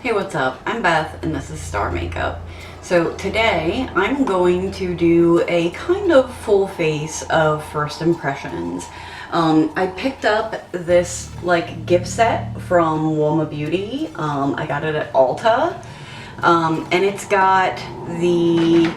Hey, what's up? I'm Beth and this is Star Makeup. So today I'm going to do a kind of full face of first impressions. I picked up this like gift set from Uoma Beauty. I got it at Ulta. And it's got the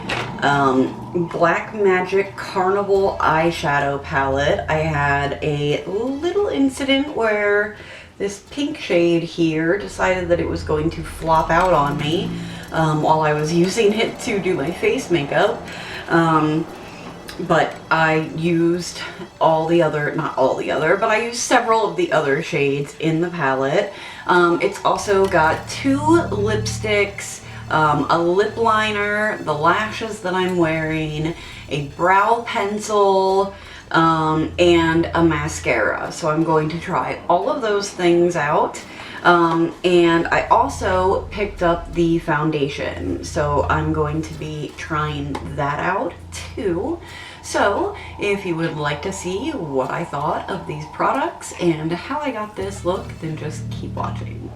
Black Magic Carnival eyeshadow palette. I had a little incident where this pink shade here decided that it was going to flop out on me while I was using it to do my face makeup. But I used not all the other, but I used several of the other shades in the palette. It's also got two lipsticks, a lip liner, the lashes that I'm wearing, a brow pencil, and a mascara. So I'm going to try all of those things out. And I also picked up the foundation, so I'm going to be trying that out too. So if you would like to see what I thought of these products and how I got this look, then just keep watching.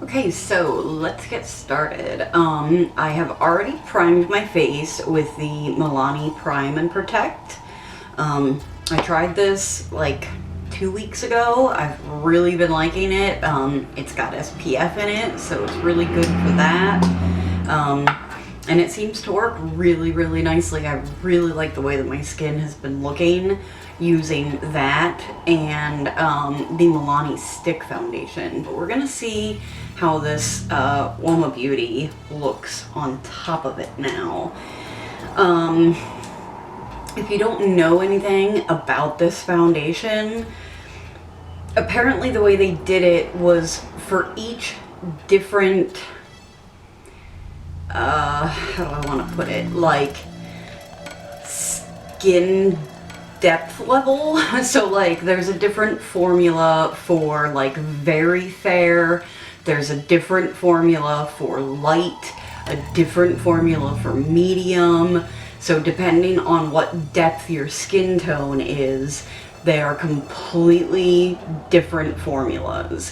Okay, so let's get started. I have already primed my face with the Milani Prime and Protect. I tried this like 2 weeks ago. I've really been liking it. It's got SPF in it, so it's really good for that. And it seems to work really, really nicely. I really like the way that my skin has been looking using that and the Milani Stick Foundation. But we're gonna see how this Uoma Beauty looks on top of it now. If you don't know anything about this foundation, apparently the way they did it was for each different, how do I want to put it, like skin depth level. So like there's a different formula for like very fair, there's a different formula for light, a different formula for medium. So depending on what depth your skin tone is, they are completely different formulas.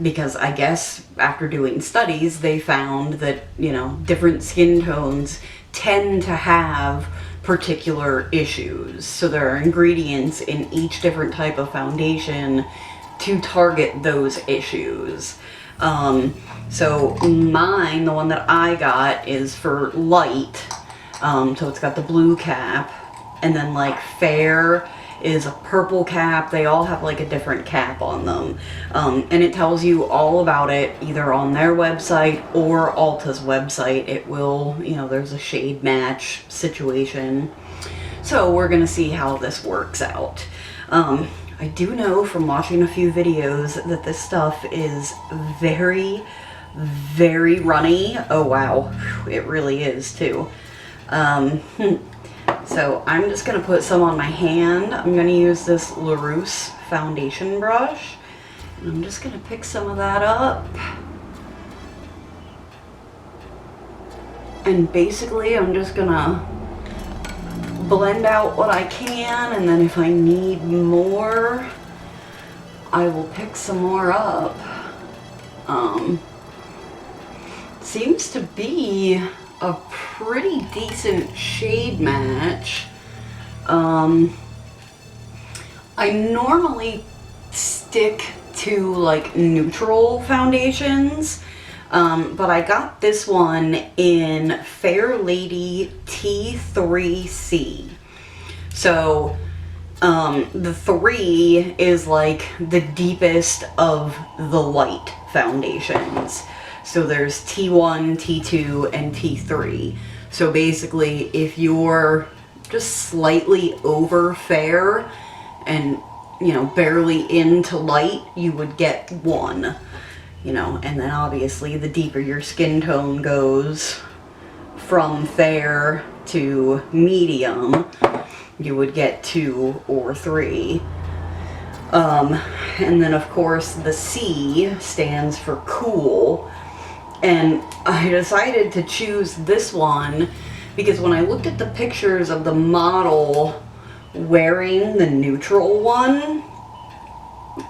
Because I guess after doing studies, they found that, you know, different skin tones tend to have particular issues. So there are ingredients in each different type of foundation to target those issues. So mine, the one that I got, is for light. So it's got the blue cap, and then like fair is a purple cap. They all have like a different cap on them. And it tells you all about it either on their website or Ulta's website. It will, you know, there's a shade match situation. So we're gonna see how this works out. I do know from watching a few videos that this stuff is very, very runny. Oh wow, it really is too. So I'm just going to put some on my hand. I'm going to use this LaRousse foundation brush. And I'm just going to pick some of that up. And basically I'm just going to blend out what I can, and then if I need more, I will pick some more up. Seems to be a pretty decent shade match. I normally stick to like neutral foundations, but I got this one in Fair Lady T3C. So the 3 is like the deepest of the light foundations. So there's T1, T2, and T3. So basically, if you're just slightly over fair and, you know, barely into light, you would get 1, you know, and then obviously the deeper your skin tone goes from fair to medium, you would get 2 or 3. And then of course the C stands for cool. And I decided to choose this one because when I looked at the pictures of the model wearing the neutral one,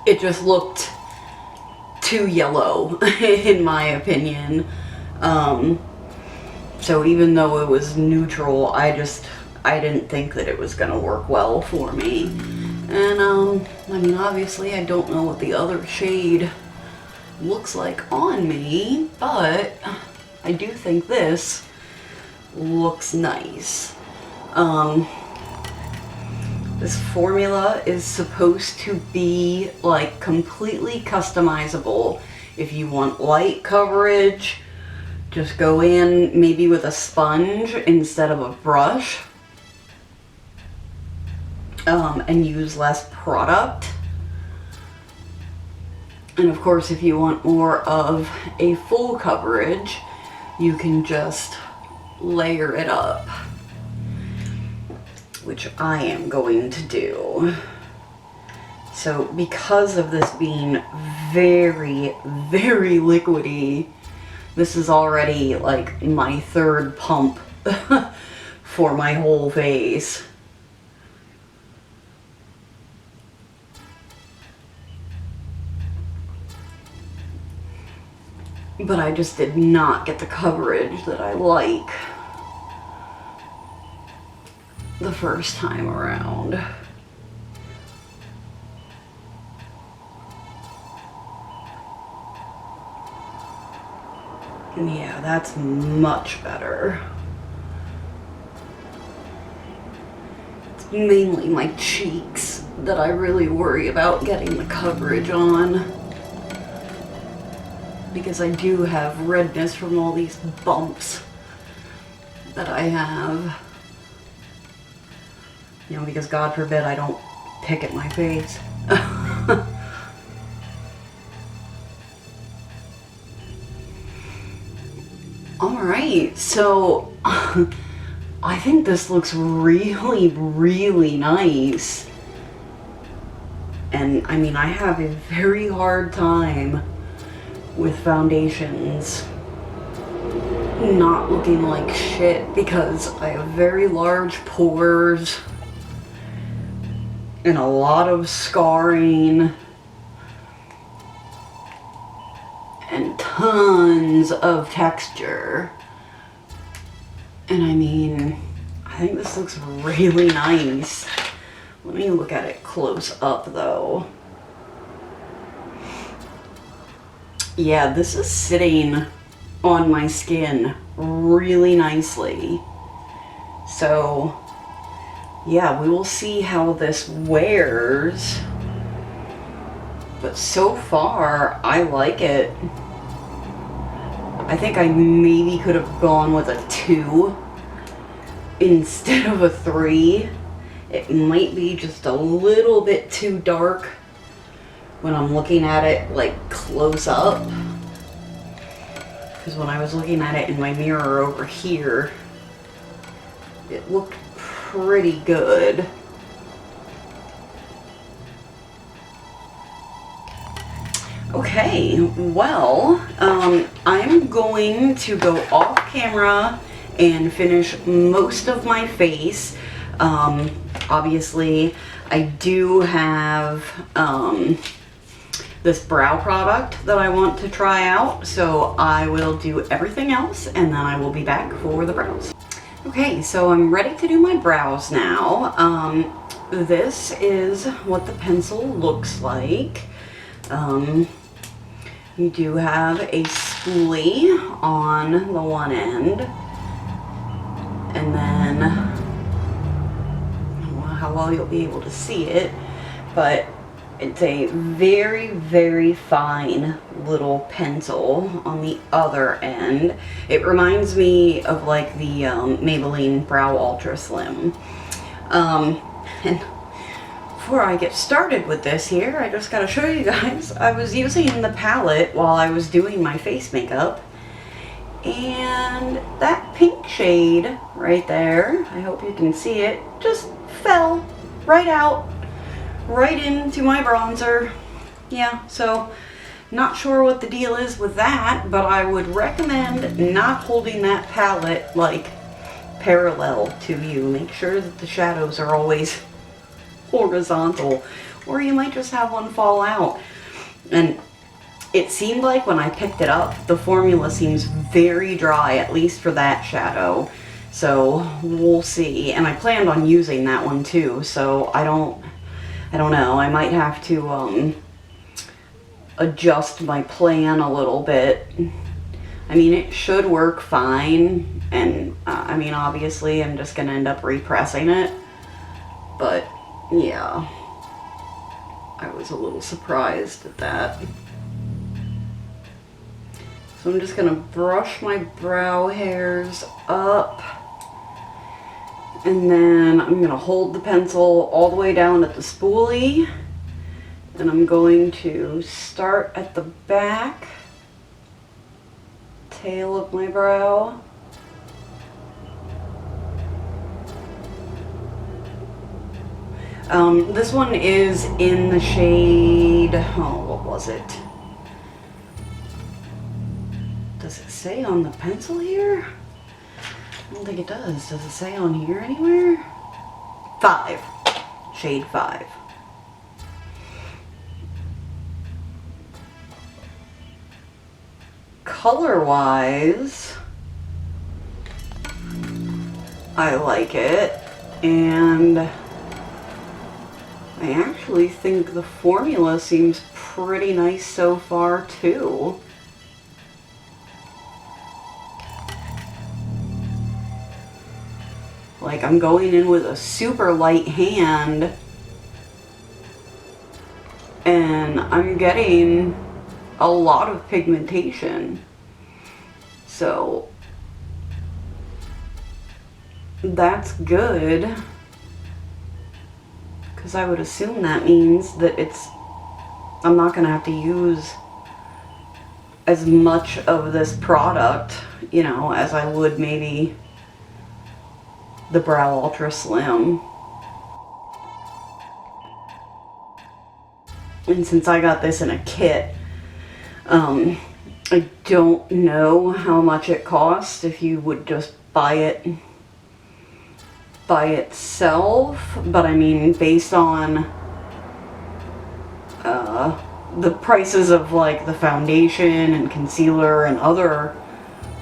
it just looked too yellow in my opinion. So even though it was neutral, I didn't think that it was gonna work well for me. And I mean, obviously I don't know what the other shade looks like on me, but I do think this looks nice. This formula is supposed to be like completely customizable. If you want light coverage, just go in maybe with a sponge instead of a brush, and use less product. And of course, if you want more of a full coverage, you can just layer it up, which I am going to do. So because of this being very, very liquidy, this is already like my third pump for my whole face. But I just did not get the coverage that I like the first time around. Yeah, that's much better. It's mainly my cheeks that I really worry about getting the coverage on, because I do have redness from all these bumps that I have. You know, because God forbid I don't pick at my face. Alright, so I think this looks really, really nice. And I mean, I have a very hard time with foundations not looking like shit because I have very large pores and a lot of scarring and tons of texture. And I mean, I think this looks really nice. Let me look at it close up though. Yeah, this is sitting on my skin really nicely. So yeah, we will see how this wears. But so far, I like it. I think I maybe could have gone with a 2 instead of a 3. It might be just a little bit too dark when I'm looking at it like close up. Because when I was looking at it in my mirror over here, it looked pretty good. Okay, well, I'm going to go off camera and finish most of my face. Obviously, I do have this brow product that I want to try out, so I will do everything else and then I will be back for the brows. Okay, so I'm ready to do my brows now. This is what the pencil looks like. You do have a spoolie on the one end, and then, I don't know how well you'll be able to see it, but it's a very, very fine little pencil on the other end. It reminds me of like the Maybelline Brow Ultra Slim. And before I get started with this here, I just gotta show you guys, I was using the palette while I was doing my face makeup, and that pink shade right there, I hope you can see it, just fell right out, right into my bronzer. Yeah, so not sure what the deal is with that, but I would recommend not holding that palette like parallel to you. Make sure that the shadows are always horizontal, or you might just have one fall out. And it seemed like when I picked it up, the formula seems very dry, at least for that shadow. So we'll see. And I planned on using that one too, so I don't know. I might have to adjust my plan a little bit. I mean, it should work fine, and I mean, obviously I'm just gonna end up repressing it, but yeah, I was a little surprised at that. So I'm just gonna brush my brow hairs up, and then I'm gonna hold the pencil all the way down at the spoolie, and I'm going to start at the back tail of my brow. This one is in the shade, oh, what was it? Does it say on the pencil here? I don't think it does. Does it say on here anywhere? 5. Shade 5. Color-wise, I like it, and I actually think the formula seems pretty nice so far too. Like, I'm going in with a super light hand, and I'm getting a lot of pigmentation. So that's good, because I would assume that means that I'm not gonna have to use as much of this product, you know, as I would maybe the Brow Ultra Slim. And since I got this in a kit, I don't know how much it costs if you would just buy it by itself, but I mean, based on the prices of like the foundation and concealer and other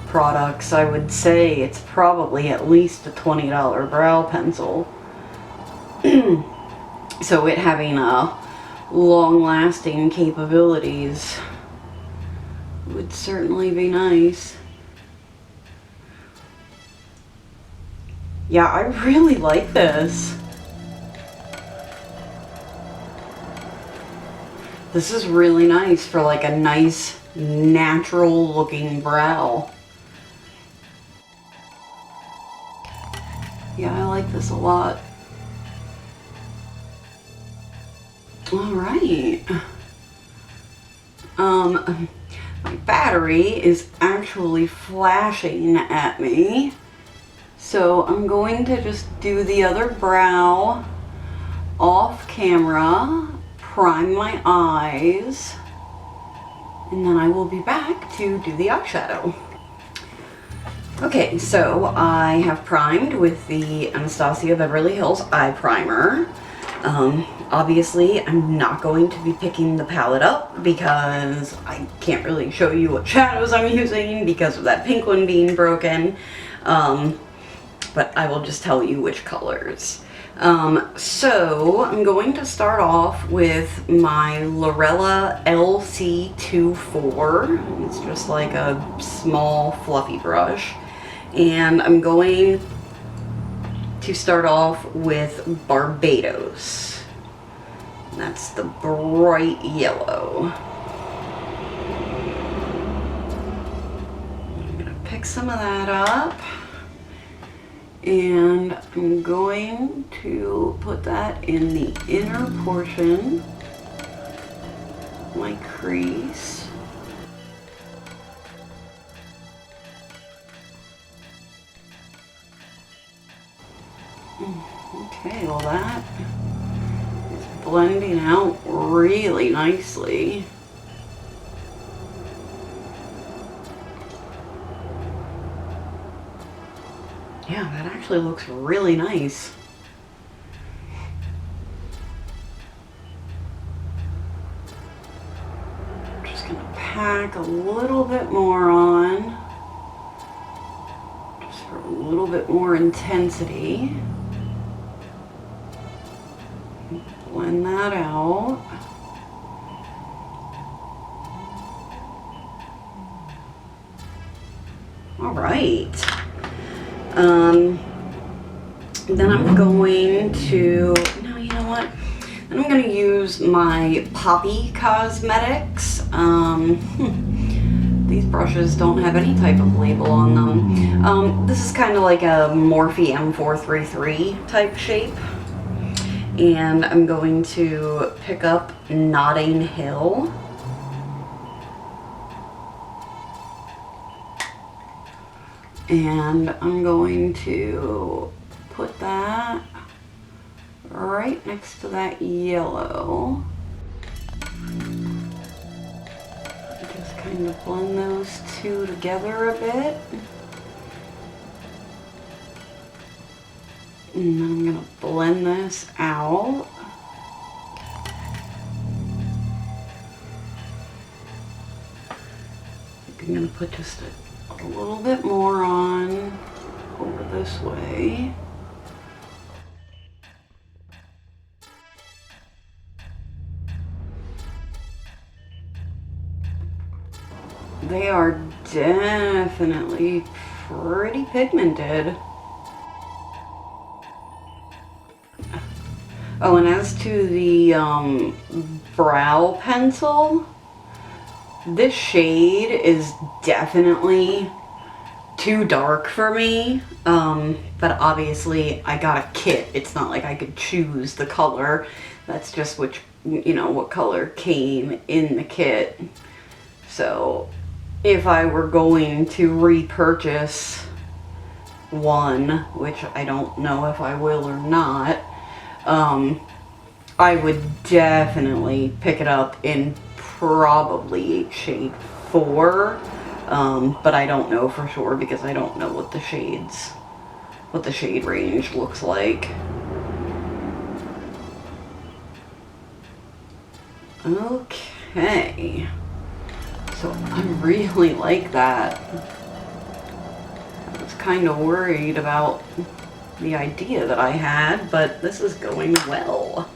products, I would say it's probably at least a $20 brow pencil. So it having long-lasting capabilities would certainly be nice. Yeah, I really like this. This is really nice for like a nice natural looking brow. Yeah, I like this a lot. All right. My battery is actually flashing at me, so I'm going to just do the other brow off camera, prime my eyes, and then I will be back to do the eyeshadow. Okay, so I have primed with the Anastasia Beverly Hills Eye Primer. Obviously, I'm not going to be picking the palette up because I can't really show you what shadows I'm using because of that pink one being broken. But I will just tell you which colors. So I'm going to start off with my Lorella LC24. It's just like a small fluffy brush. And I'm going to start off with Barbados. That's the bright yellow. I'm gonna pick some of that up, and I'm going to put that in the inner portion of my crease. Okay, well that is blending out really nicely. Yeah, that actually looks really nice. I'm just gonna pack a little bit more on, just for a little bit more intensity. Blend that out. All right. Then I'm going to, no, you know what? Then I'm going to use my Poppy Cosmetics. These brushes don't have any type of label on them. This is kind of like a Morphe M433 type shape. And I'm going to pick up Notting Hill. And I'm going to put that right next to that yellow. Just kind of blend those two together a bit. And then I'm going to blend this out. I'm going to put just a little bit more on over this way. They are definitely pretty pigmented. Oh, and as to the brow pencil, this shade is definitely too dark for me, but obviously I got a kit. It's not like I could choose the color. That's just which, you know, what color came in the kit. So if I were going to repurchase one, which I don't know if I will or not, I would definitely pick it up in probably shade 4, but I don't know for sure because I don't know what the shade range looks like. Okay, so I really like that. I was kind of worried about the idea that I had, but this is going well.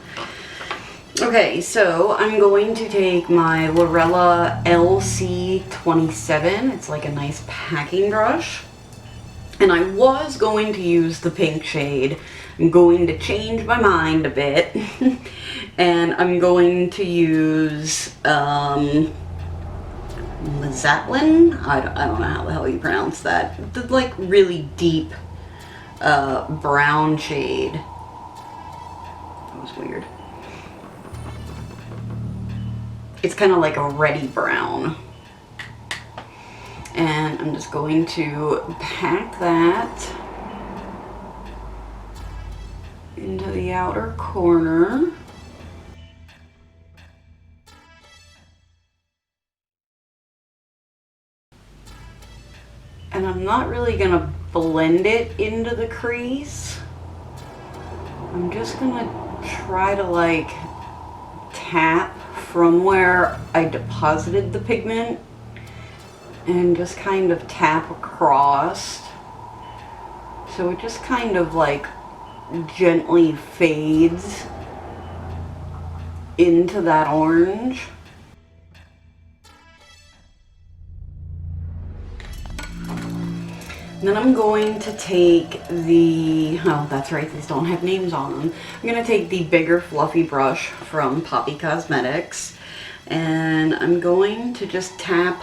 Okay, so I'm going to take my Lorella LC27. It's like a nice packing brush. And I was going to use the pink shade. I'm going to change my mind a bit. And I'm going to use Mazatlin. I don't know how the hell you pronounce that. The like really deep brown shade. That was weird. It's kind of like a reddy brown. And I'm just going to pack that into the outer corner. And I'm not really gonna blend it into the crease. I'm just gonna try to like tap from where I deposited the pigment and just kind of tap across. So it just kind of like gently fades into that orange. Then I'm going to take the, oh that's right, these don't have names on them. I'm going to take the bigger fluffy brush from Poppy Cosmetics and I'm going to just tap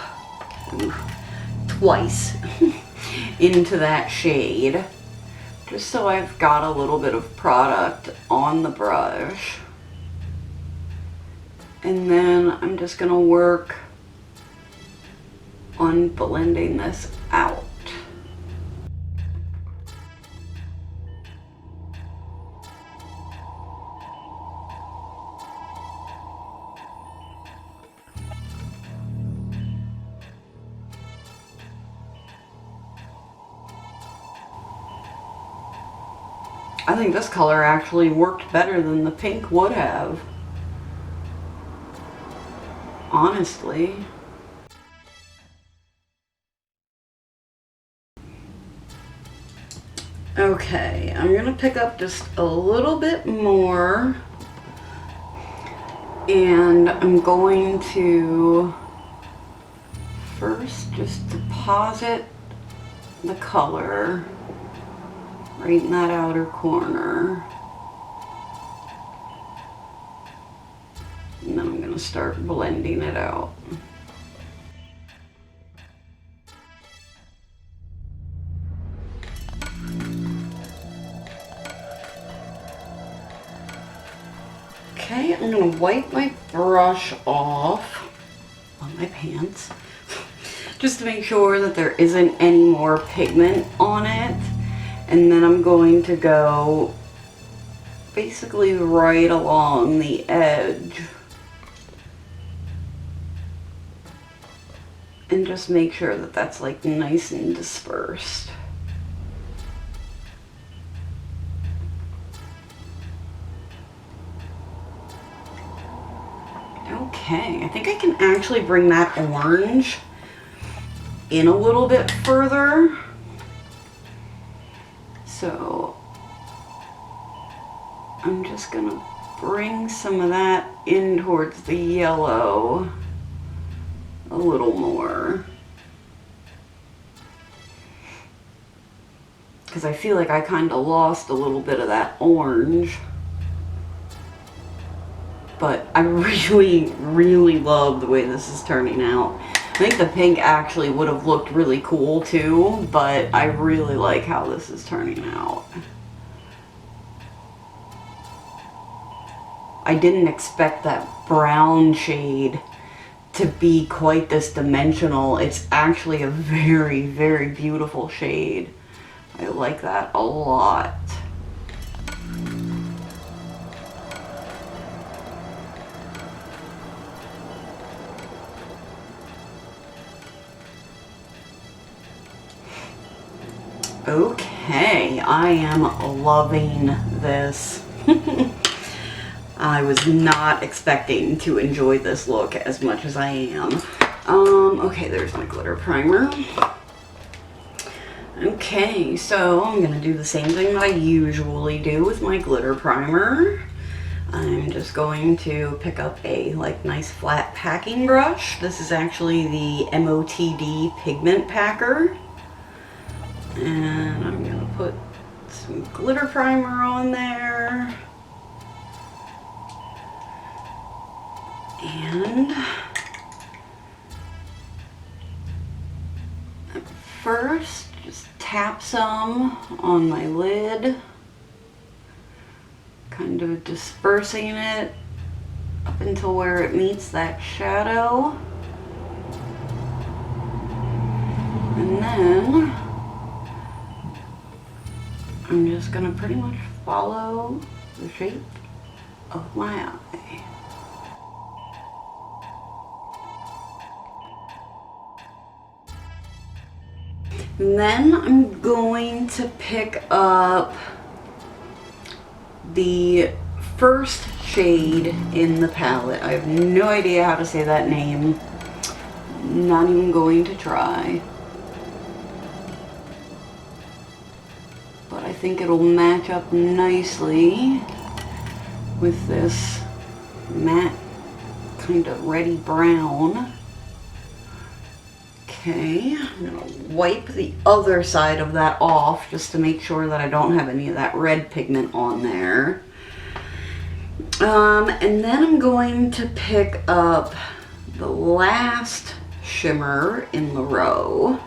twice into that shade just so I've got a little bit of product on the brush. And then I'm just going to work on blending this out. I think this color actually worked better than the pink would have. Honestly. Okay, I'm gonna pick up just a little bit more, and I'm going to first just deposit the color right in that outer corner. And then I'm gonna start blending it out. Okay, I'm gonna wipe my brush off on my pants just to make sure that there isn't any more pigment on it. And then I'm going to go basically right along the edge and just make sure that that's like nice and dispersed. Okay, I think I can actually bring that orange in a little bit further. So I'm just gonna bring some of that in towards the yellow a little more, because I feel like I kind of lost a little bit of that orange. But I really love the way this is turning out. I think the pink actually would have looked really cool too, but I really like how this is turning out. I didn't expect that brown shade to be quite this dimensional. It's actually a very beautiful shade. I like that a lot. Okay, I am loving this. I was not expecting to enjoy this look as much as I am. Okay, there's my glitter primer. Okay, so I'm gonna do the same thing that I usually do with my glitter primer. I'm just going to pick up a nice flat packing brush. This is actually the MOTD pigment packer. And I'm gonna put some glitter primer on there. And first, just tap some on my lid, kind of dispersing it up until where it meets that shadow. And then I'm just gonna pretty much follow the shape of my eye. And then I'm going to pick up the first shade in the palette. I have no idea how to say that name. Not even going to try. But I think it'll match up nicely with this matte kind of reddy brown. Okay, I'm gonna wipe the other side of that off just to make sure that I don't have any of that red pigment on there. And then I'm going to pick up the last shimmer in the row.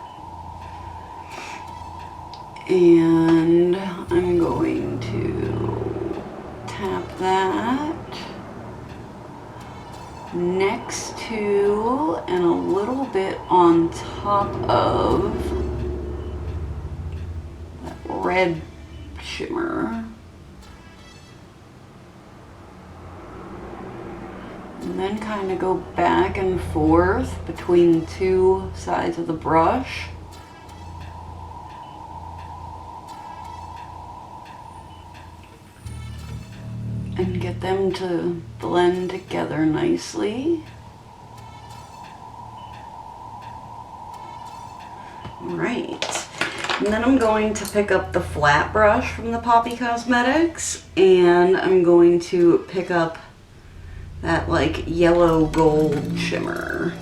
And I'm going to tap that next to and a little bit on top of that red shimmer. And then kind of go back and forth between the two sides of the brush. And get them to blend together nicely. All right. And then I'm going to pick up the flat brush from the Poppy Cosmetics, and I'm going to pick up that like yellow gold shimmer.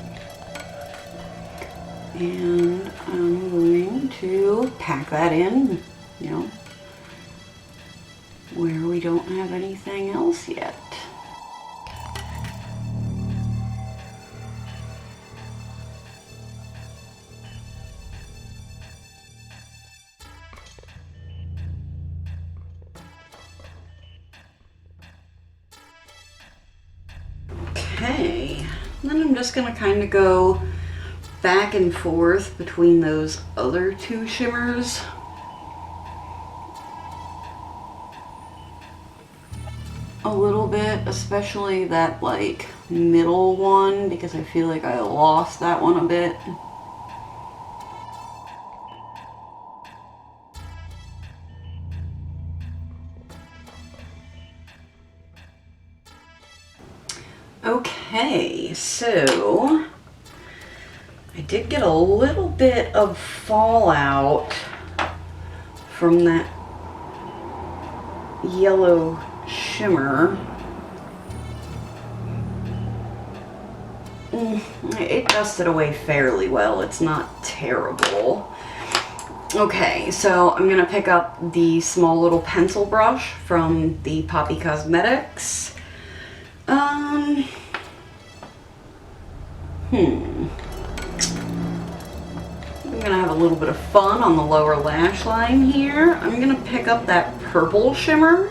And I'm going to pack that in, you know, where we don't have anything else yet. Okay, and then I'm just gonna kind of go back and forth between those other two shimmers. A little bit, especially that like middle one, because I feel like I lost that one a bit. Okay, so I did get a little bit of fallout from that yellow shimmer. It dusted away fairly well. It's not terrible. Okay, so I'm gonna pick up the small little pencil brush from the Poppy Cosmetics. I'm gonna have a little bit of fun on the lower lash line here. I'm gonna pick up that purple shimmer.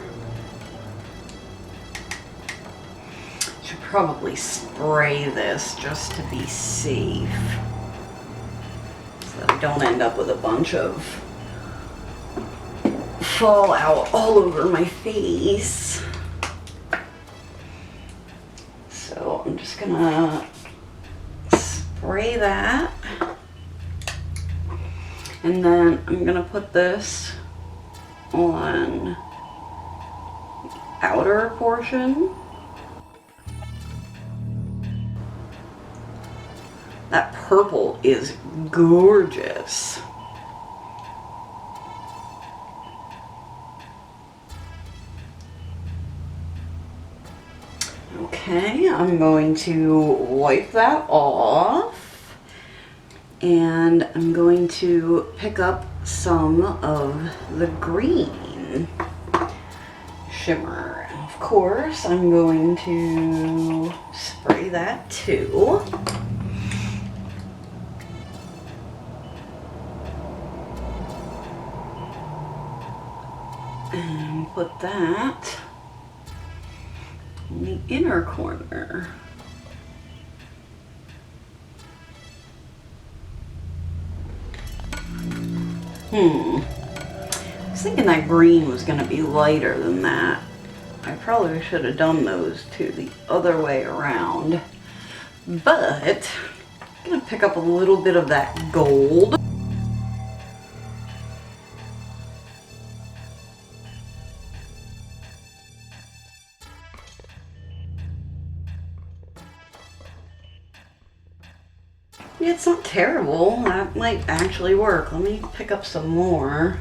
Should probably spray this just to be safe, so that I don't end up with a bunch of fallout all over my face. So I'm just gonna spray that. And then I'm gonna put this on the outer portion. That purple is gorgeous. Okay, I'm going to wipe that off. And I'm going to pick up some of the green shimmer. And of course, I'm going to spray that too. And put that in the inner corner. I was thinking that green was going to be lighter than that. I probably should have done those two the other way around. But I'm going to pick up a little bit of that gold. Yeah, it's not terrible. That might actually work. Let me pick up some more.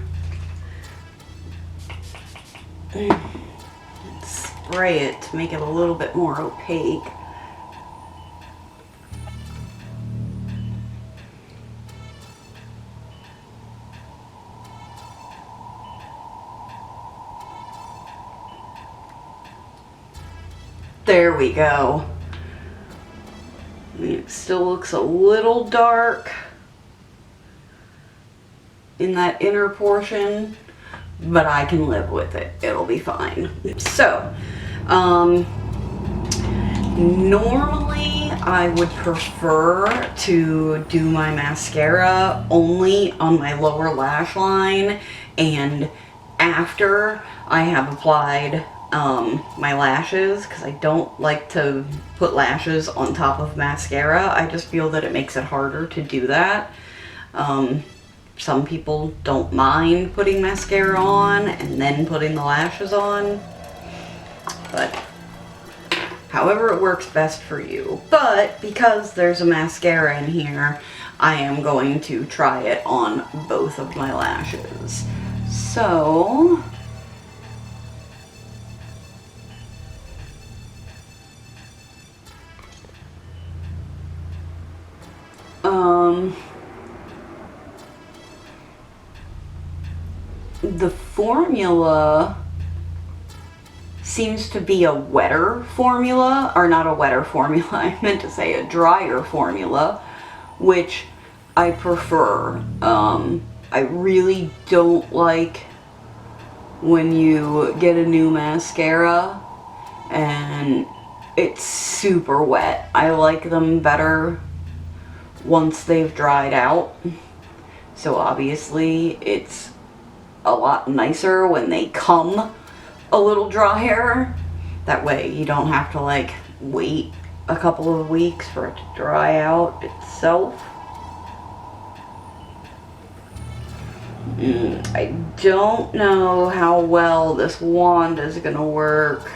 And spray it to make it a little bit more opaque. There we go. I mean, it still looks a little dark in that inner portion, but I can live with it. It'll be fine. So, normally I would prefer to do my mascara only on my lower lash line and after I have applied my lashes, because I don't like to put lashes on top of mascara. I just feel that it makes it harder to do that. Some people don't mind putting mascara on and then putting the lashes on, but however it works best for you. But because there's a mascara in here, I am going to try it on both of my lashes. So, the formula seems to be a wetter formula, or not a wetter formula, I meant to say a drier formula, which I prefer. I really don't like when you get a new mascara and it's super wet. I like them better once they've dried out. So obviously it's a lot nicer when they come a little drier. That way you don't have to like wait a couple of weeks for it to dry out itself. I don't know how well this wand is gonna work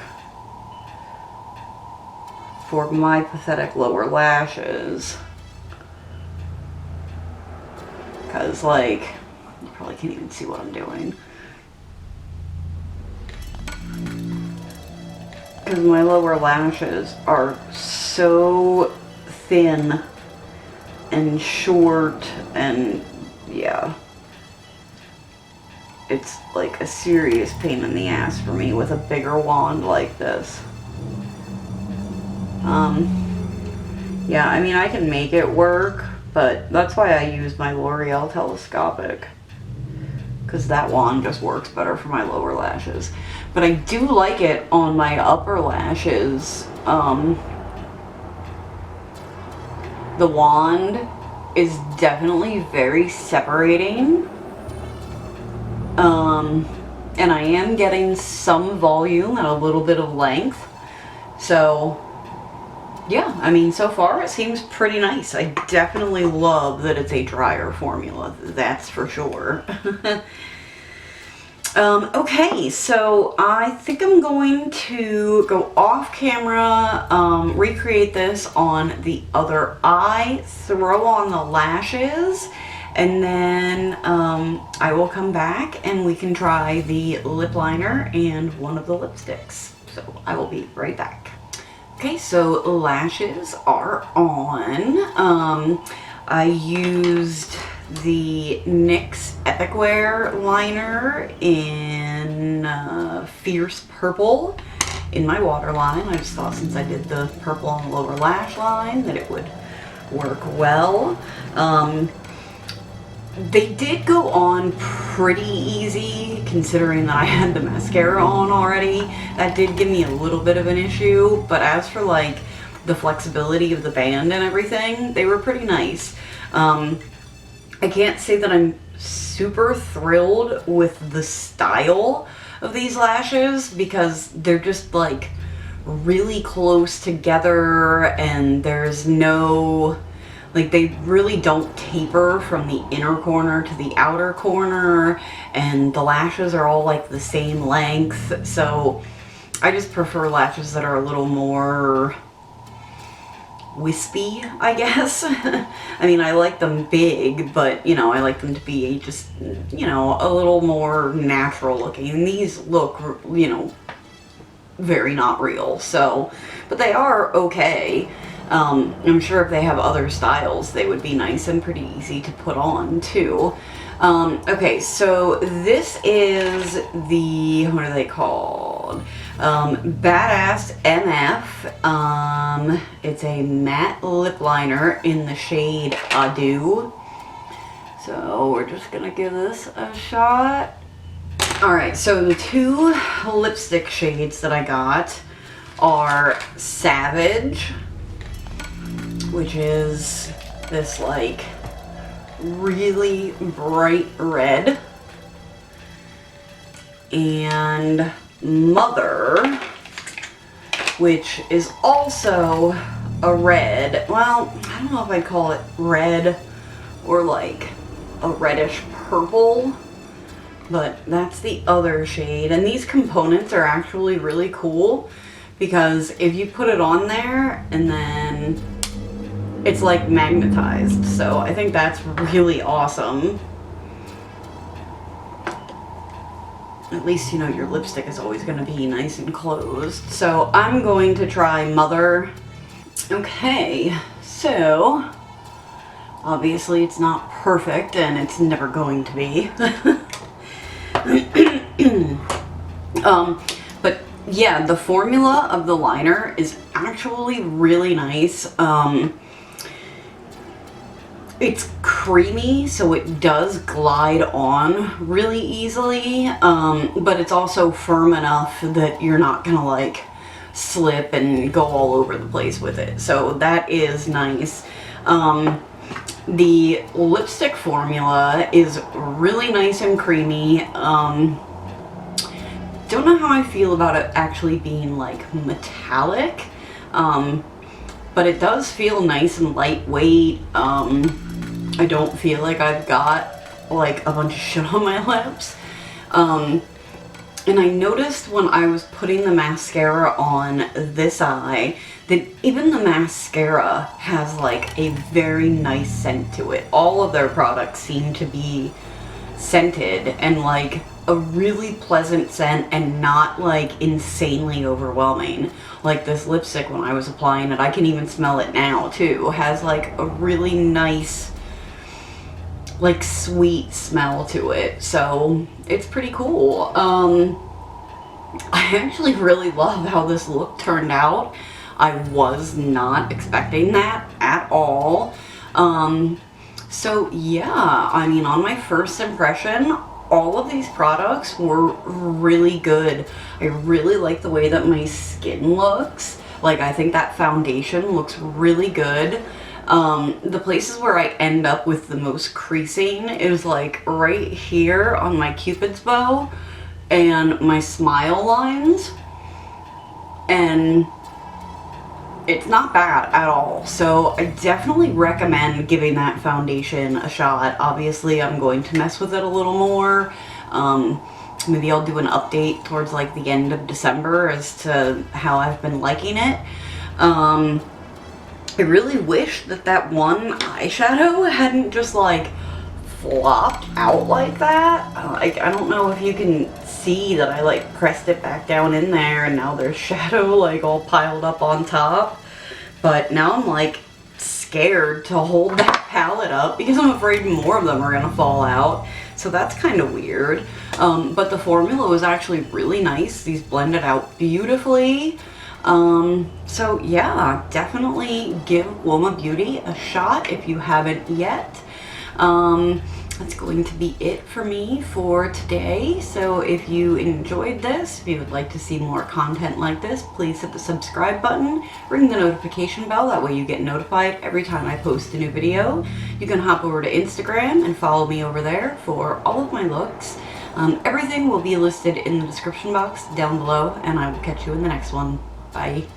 for my pathetic lower lashes. Because like, you probably can't even see what I'm doing. Because my lower lashes are so thin and short, and yeah. It's like a serious pain in the ass for me with a bigger wand like this. Yeah, I mean, I can make it work, but that's why I use my L'Oreal telescopic, because that wand just works better for my lower lashes. But I do like it on my upper lashes. The wand is definitely very separating. And I am getting some volume and a little bit of length. So, yeah, I mean, so far it seems pretty nice. I definitely love that it's a drier formula, that's for sure. Okay, so I think I'm going to go off camera, recreate this on the other eye, throw on the lashes, and then I will come back and we can try the lip liner and one of the lipsticks. So I will be right back. Okay, so lashes are on. I used the NYX Epic Wear liner in Fierce Purple in my waterline. I just thought since I did the purple on the lower lash line that it would work well. They did go on pretty easy considering that I had the mascara on already. That did give me a little bit of an issue, but as for like the flexibility of the band and everything, they were pretty nice. I can't say that I'm super thrilled with the style of these lashes because they're just like really close together and there's no, like, they really don't taper from the inner corner to the outer corner, and the lashes are all like the same length. So I just prefer lashes that are a little more wispy, I guess. I mean, I like them big, but you know, I like them to be just, you know, a little more natural looking. And these look, you know, very not real. So, but they are okay. I'm sure if they have other styles, they would be nice and pretty easy to put on too. Okay, so this is the, what are they called? Badass MF. It's a matte lip liner in the shade Ado. So we're just gonna give this a shot. Alright, so the two lipstick shades that I got are Savage, which is this like really bright red, and Mother, which is also a red. Well, I don't know if I'd call it red or like a reddish purple, but that's the other shade. And these components are actually really cool because if you put it on there and then it's like magnetized. So I think that's really awesome. At least, you know, your lipstick is always going to be nice and closed. So I'm going to try Mother. Okay, so obviously it's not perfect and it's never going to be. But yeah, the formula of the liner is actually really nice. It's creamy, so it does glide on really easily, but it's also firm enough that you're not gonna like slip and go all over the place with it. So that is nice. The lipstick formula is really nice and creamy. Don't know how I feel about it actually being like metallic, but it does feel nice and lightweight. I don't feel like I've got like a bunch of shit on my lips. And I noticed when I was putting the mascara on this eye that even the mascara has like a very nice scent to it. All of their products seem to be scented and like a really pleasant scent and not like insanely overwhelming. Like this lipstick, when I was applying it, I can even smell it now too, has like a really nice like sweet smell to it. So it's pretty cool. I actually really love how this look turned out. I was not expecting that at all. So yeah, I mean, on my first impression, all of these products were really good. I really like the way that my skin looks. Like, I think that foundation looks really good. The places where I end up with the most creasing is like right here on my Cupid's bow and my smile lines, and it's not bad at all. So I definitely recommend giving that foundation a shot. Obviously I'm going to mess with it a little more. Maybe I'll do an update towards like the end of December as to how I've been liking it. I really wish that that one eyeshadow hadn't just like flopped out like that. Like, I don't know if you can see that I like pressed it back down in there and now there's shadow like all piled up on top. But now I'm like scared to hold that palette up because I'm afraid more of them are gonna fall out. So that's kind of weird. But the formula was actually really nice. These blended out beautifully. So yeah, definitely give Uoma Beauty a shot if you haven't yet. That's going to be it for me for today. So if you enjoyed this, if you would like to see more content like this, please hit the subscribe button, ring the notification bell, that way you get notified every time I post a new video. You can hop over to Instagram and follow me over there for all of my looks. Everything will be listed in the description box down below, and I will catch you in the next one. Bye.